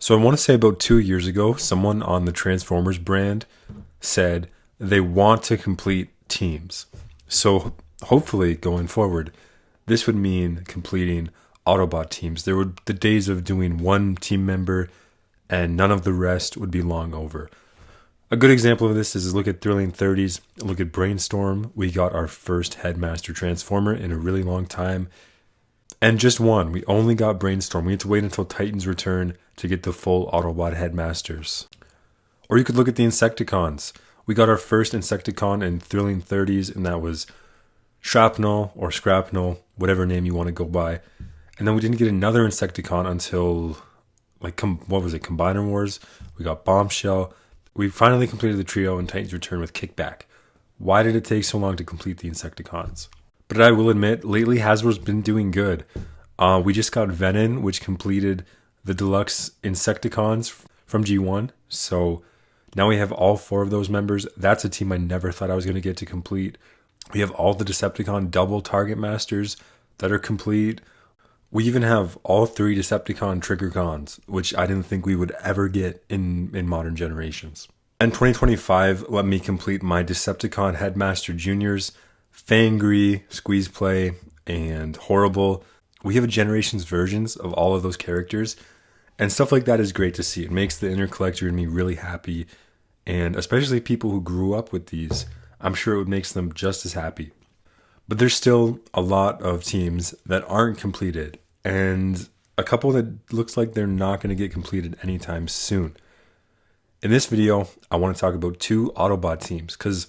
So I want to say about 2 years ago, someone on the Transformers brand said they want to complete teams. So hopefully going forward, this would mean completing Autobot teams. The days of doing one team member and none of the rest would be long over. A good example of this is look at Thrilling 30s, look at Brainstorm. We got our first Headmaster Transformer in a really long time. And just one. We only got Brainstorm. We had to wait until Titans Return to get the full Autobot Headmasters. Or you could look at the Insecticons. We got our first Insecticon in Thrilling 30s, and that was Shrapnel or Scrapnel, whatever name you want to go by. And then we didn't get another Insecticon until, Combiner Wars. We got Bombshell. We finally completed the trio in Titans Return with Kickback. Why did it take so long to complete the Insecticons? But I will admit, lately Hasbro's been doing good. We just got Venom, which completed the deluxe Insecticons from G1. So now we have all 4 of those members. That's a team I never thought I was going to get to complete. We have all the Decepticon double Targetmasters that are complete. We even have all 3 Decepticon Triggercons, which I didn't think we would ever get in modern generations. And 2025 let me complete my Decepticon Headmaster Juniors, Fangry, Squeeze Play, and Horrible. We have Generations versions of all of those characters, and stuff like that is great to see. It makes the inner collector in me really happy, and especially people who grew up with these, I'm sure it would make them just as happy. But there's still a lot of teams that aren't completed, and a couple that looks like they're not going to get completed anytime soon. In this video, I want to talk about 2 Autobot teams, because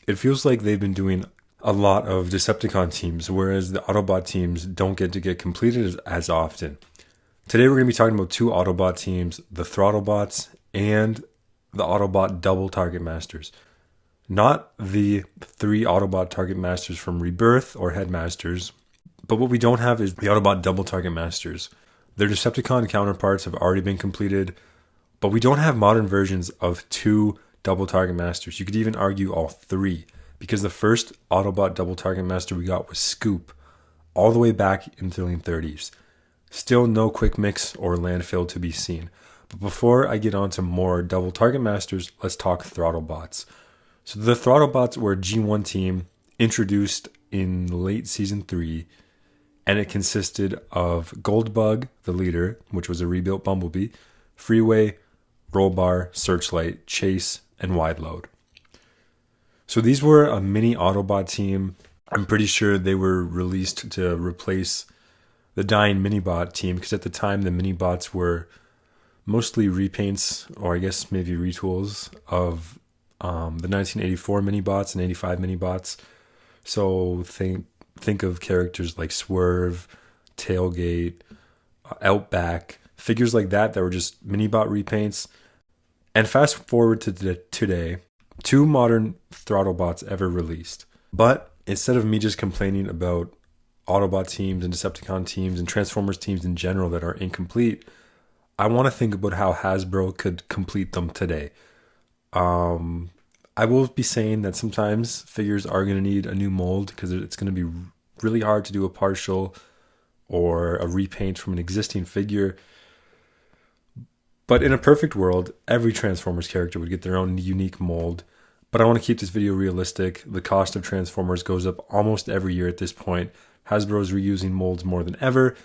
it feels like they've been doing a lot of Decepticon teams, whereas the Autobot teams don't get completed as often. Today we're going to be talking about 2 Autobot teams, the Throttlebots and the Autobot double Targetmasters. Not the 3 Autobot Targetmasters from Rebirth or Headmasters, but what we don't have is the Autobot double Targetmasters. Their Decepticon counterparts have already been completed, but we don't have modern versions of 2 double Targetmasters. You could even argue all 3. Because the first Autobot double Targetmaster we got was Scoop, all the way back in Thrilling 30s. Still no Quick Mix or Landfill to be seen. But before I get on to more double Targetmasters, let's talk Throttlebots. So the Throttlebots were a G1 team introduced in late Season 3, and it consisted of Goldbug, the leader, which was a rebuilt Bumblebee, Freeway, Rollbar, Searchlight, Chase, and Wideload. So these were a mini Autobot team. I'm pretty sure they were released to replace the dying Minibot team, because at the time the Minibots were mostly repaints, or I guess maybe retools, of the 1984 Minibots and 85 Minibots. So think of characters like Swerve, Tailgate, Outback, figures like that were just Minibot repaints. And fast forward to today, 2 modern Throttlebots ever released. But instead of me just complaining about Autobot teams and Decepticon teams and Transformers teams in general that are incomplete, I want to think about how Hasbro could complete them today. I will be saying that sometimes figures are going to need a new mold, because it's going to be really hard to do a partial or a repaint from an existing figure. But in a perfect world, every Transformers character would get their own unique mold. But I want to keep this video realistic. The cost of Transformers goes up almost every year at this point. Hasbro is reusing molds more than ever.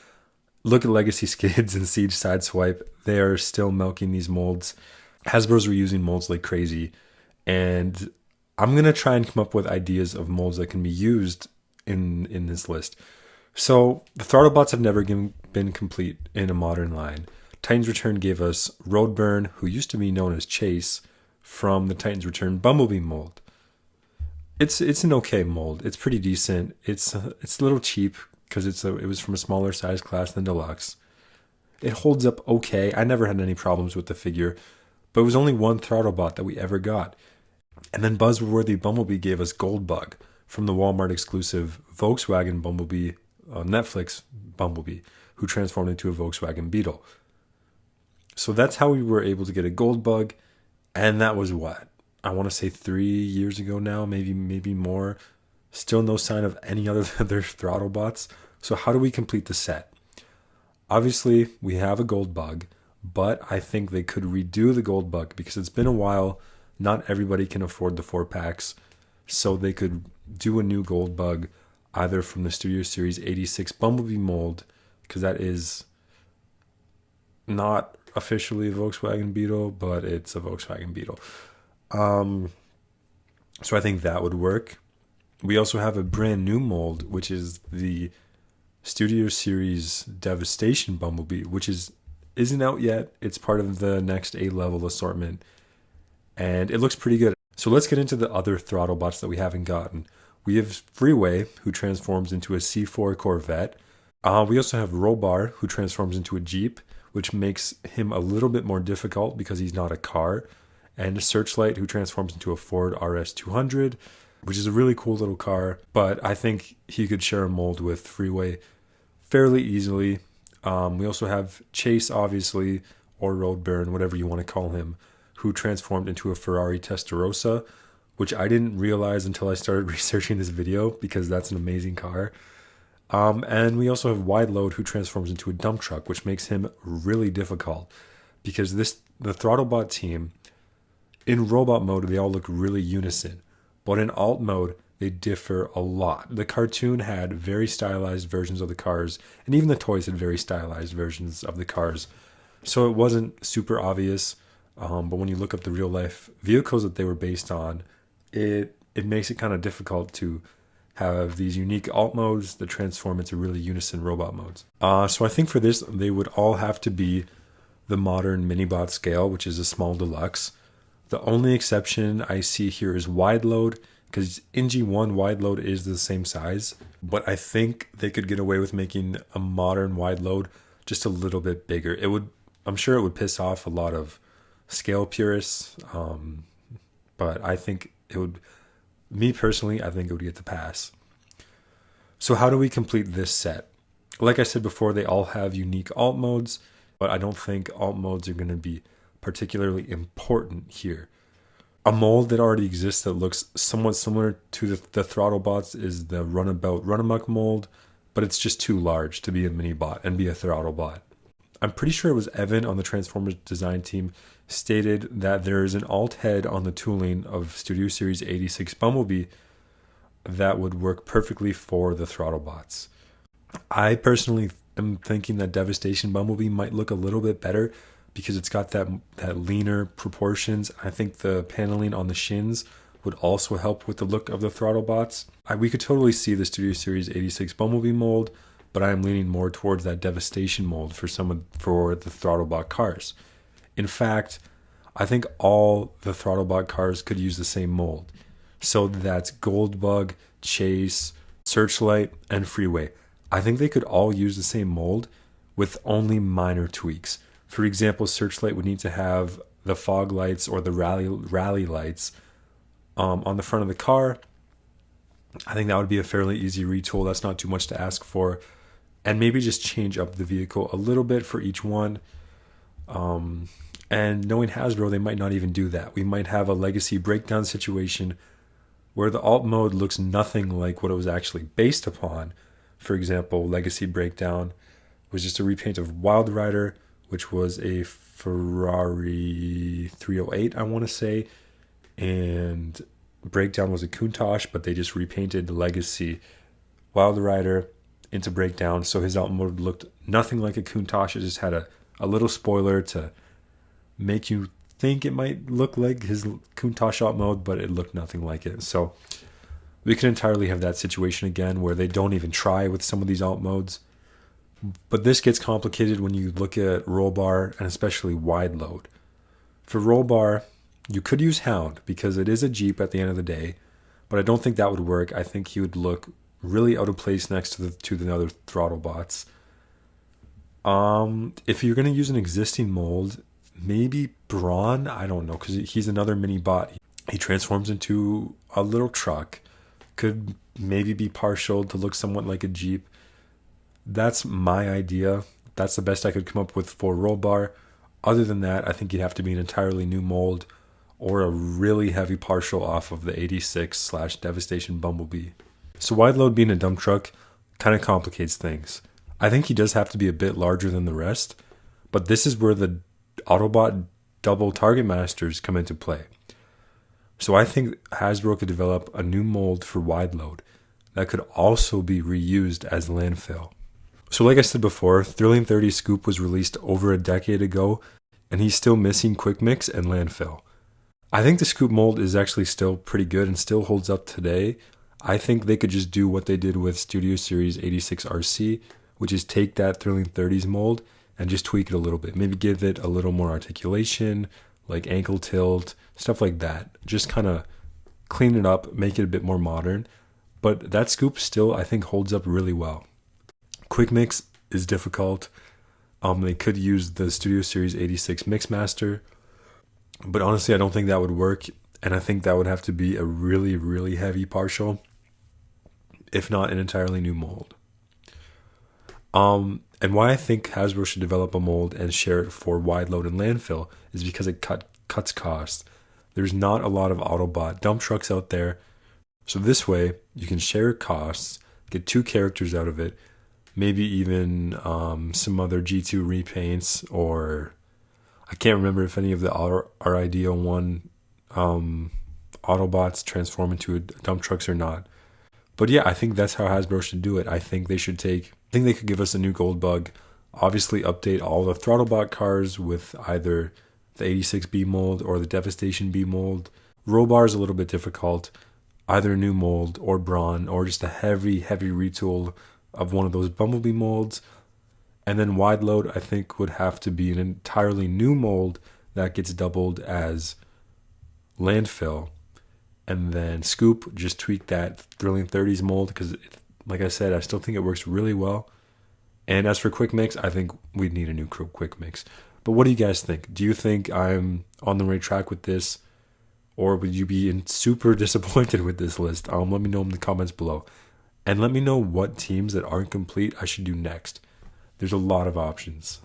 Look at Legacy Skids and Siege Sideswipe. They are still milking these molds. Hasbro's reusing molds like crazy. And I'm going to try and come up with ideas of molds that can be used in this list. So the Throttlebots have never been complete in a modern line. Titans Return gave us Roadburn, who used to be known as Chase, from the Titans Return Bumblebee mold. It's an okay mold. It's pretty decent. It's a little cheap because it was from a smaller size class than Deluxe. It holds up okay. I never had any problems with the figure, but it was only one Throttlebot that we ever got. And then Buzzworthy Bumblebee gave us Goldbug from the Walmart exclusive Volkswagen Bumblebee, Netflix Bumblebee, who transformed into a Volkswagen Beetle. So that's how we were able to get a Goldbug, and that was what? I want to say 3 years ago now, maybe more. Still no sign of any other Throttlebots. So how do we complete the set? Obviously, we have a Goldbug, but I think they could redo the gold bug because it's been a while. Not everybody can afford the 4-packs, so they could do a new gold bug either from the Studio Series 86 Bumblebee mold, because that is not officially a Volkswagen Beetle, but it's a Volkswagen Beetle. So I think that would work. We also have a brand new mold, which is the Studio Series Devastation Bumblebee, which isn't out yet. It's part of the next A-level assortment, and it looks pretty good. So let's get into the other Throttlebots that we haven't gotten. We have Freeway, who transforms into a C4 Corvette. We also have Robar, who transforms into a Jeep, which makes him a little bit more difficult because he's not a car. And Searchlight, who transforms into a Ford RS200, which is a really cool little car. But I think he could share a mold with Freeway fairly easily. We also have Chase, obviously, or Road Baron, whatever you want to call him, who transformed into a Ferrari Testarossa, which I didn't realize until I started researching this video because that's an amazing car. And we also have Wide Load, who transforms into a dump truck, which makes him really difficult because the Throttlebot team, in robot mode, they all look really unison, but in alt mode, they differ a lot. The cartoon had very stylized versions of the cars, and even the toys had very stylized versions of the cars. So it wasn't super obvious, but when you look up the real life vehicles that they were based on, it makes it kind of difficult to have these unique alt modes that transform into really unison robot modes. So I think for this, they would all have to be the modern Minibot scale, which is a small deluxe. The only exception I see here is Wide Load, because in G1, Wide Load is the same size, but I think they could get away with making a modern Wide Load just a little bit bigger. I'm sure it would piss off a lot of scale purists, but I think it would, me personally, I think it would get the pass. So how do we complete this set? Like I said before, they all have unique alt modes, but I don't think alt modes are going to be particularly important here. A mold that already exists that looks somewhat similar to the Throttlebots is the Runabout Runamuck mold, but it's just too large to be a Minibot and be a Throttlebot. I'm pretty sure it was Evan on the Transformers design team stated that there is an alt head on the tooling of Studio Series 86 Bumblebee that would work perfectly for the Throttlebots. I personally am thinking that Devastation Bumblebee might look a little bit better because it's got that leaner proportions. I think the paneling on the shins would also help with the look of the Throttlebots. We could totally see the Studio Series 86 Bumblebee mold, but I am leaning more towards that Devastation mold for the Throttlebot cars. In fact, I think all the Throttlebot cars could use the same mold. So that's Goldbug, Chase, Searchlight, and Freeway. I think they could all use the same mold with only minor tweaks. For example, Searchlight would need to have the fog lights or the rally lights on the front of the car. I think that would be a fairly easy retool. That's not too much to ask for. And maybe just change up the vehicle a little bit for each one. And knowing Hasbro, they might not even do that. We might have a legacy breakdown situation where the alt mode looks nothing like what it was actually based upon. For example, Legacy Breakdown was just a repaint of Wild Rider, which was a Ferrari 308, I want to say. And Breakdown was a Countach, but they just repainted Legacy Wild Rider into Breakdown. So his alt mode looked nothing like a Countach. It just had a little spoiler to make you think it might look like his Countach alt mode, but it looked nothing like it. So we could entirely have that situation again where they don't even try with some of these alt modes. But this gets complicated when you look at roll bar and especially wide load. For roll bar, you could use Hound because it is a Jeep at the end of the day, but I don't think that would work. I think he would look really out of place next to the other Throttlebots. If you're going to use an existing mold, maybe Brawn, I don't know, because he's another mini bot. He transforms into a little truck. Could maybe be partial to look somewhat like a Jeep. That's my idea. That's the best I could come up with for roll bar. Other than that, I think you'd have to be an entirely new mold or a really heavy partial off of the 86/Devastation Bumblebee. So wide load being a dump truck kind of complicates things. I think he does have to be a bit larger than the rest, but this is where the Autobot double Targetmasters come into play. So I think Hasbro could develop a new mold for wide load that could also be reused as landfill. So like I said before, Thrilling 30 Scoop was released over a decade ago, and he's still missing Quick Mix and landfill. I think the Scoop mold is actually still pretty good and still holds up today. I think they could just do what they did with Studio Series 86 RC, which is take that Thrilling 30s mold and just tweak it a little bit. Maybe give it a little more articulation, like ankle tilt, stuff like that. Just kind of clean it up, make it a bit more modern. But that Scoop still, I think, holds up really well. Quick Mix is difficult. They could use the Studio Series 86 Mixmaster, but honestly, I don't think that would work, and I think that would have to be a really, really heavy partial, if not an entirely new mold. And why I think Hasbro should develop a mold and share it for wide load and landfill is because it cuts costs. There's not a lot of Autobot dump trucks out there, so this way you can share costs, get 2 characters out of it, maybe even some other G2 repaints, or I can't remember if any of the RIDO1 Autobots transform into dump trucks or not. But yeah, I think that's how Hasbro should do it. I think they could give us a new gold bug, obviously update all the Throttlebot cars with either the 86B mold or the Devastation B mold. Rollbar is a little bit difficult, either a new mold or Brawn or just a heavy retool of one of those Bumblebee molds. And then wide load, I think, would have to be an entirely new mold that gets doubled as landfill. And then Scoop, just tweak that Thrilling 30s mold because, like I said, I still think it works really well. And as for Quick Mix, I think we'd need a new Quick Mix. But what do you guys think? Do you think I'm on the right track with this? Or would you be super disappointed with this list? Let me know in the comments below. And let me know what teams that aren't complete I should do next. There's a lot of options.